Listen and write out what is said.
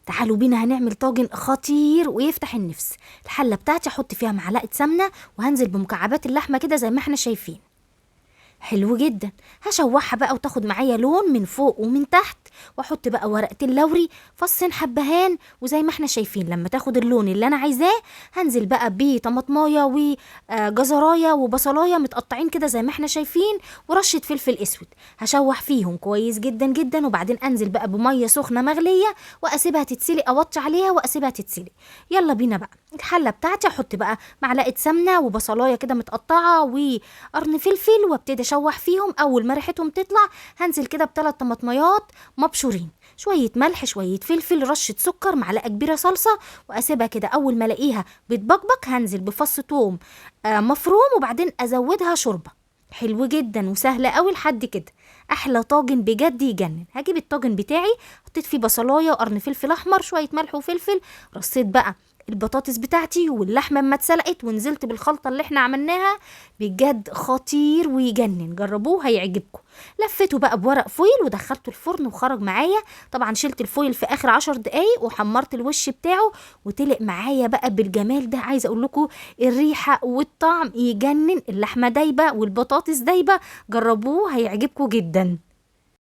تعالوا بينا هنعمل طاجن خطير ويفتح النفس. الحلة بتاعتي احط فيها معلقة سمنة وهنزل بمكعبات اللحمة كده زي ما احنا شايفين. حلو جدا. هشوحها بقى وتاخد معايا لون من فوق ومن تحت، واحط بقى ورقتين لوري، فصين حبهان، وزي ما احنا شايفين لما تاخد اللون اللي انا عايزاه هنزل بقى بطماطمايه وجزرايه وبصلايه متقطعين كده زي ما احنا شايفين، ورشه فلفل اسود. هشوح فيهم كويس جدا جدا، وبعدين انزل بقى بميه سخنه مغليه واسيبها تتسلق، اوطي عليها واسيبها تتسلق. يلا بينا بقى. الحله بتاعتي احط بقى معلقه سمنه وبصلايه كده متقطعه وقرن فلفل، وابتدي اشوح فيهم. اول ما ريحتهم تطلع هنزل كده بثلاث طماطميات مبشورين، شويه ملح، شويه فلفل، رشه سكر، معلقه كبيره صلصه، واسيبها كده. اول ما الاقيها بتبقبق هنزل بفص ثوم مفروم، وبعدين ازودها شوربه. حلو جدا وسهل قوي لحد كده. احلى طاجن بجد يجنن. هجيب الطاجن بتاعي، حطيت فيه بصلايه وقرن فلفل احمر، شويه ملح وفلفل، رصيت بقى البطاطس بتاعتي واللحمه اما اتسلقت، ونزلت بالخلطه اللي احنا عملناها. بجد خطير ويجنن، جربوه هيعجبكم. لفته بقى بورق فويل ودخلته الفرن وخرج معايا. طبعا شلت الفويل في اخر 10 دقايق وحمرت الوش بتاعه وطلق معايا بقى بالجمال ده. عايزه اقول لكم الريحه والطعم يجنن، اللحمه دايبه والبطاطس دايبه، جربوه هيعجبكم جدا.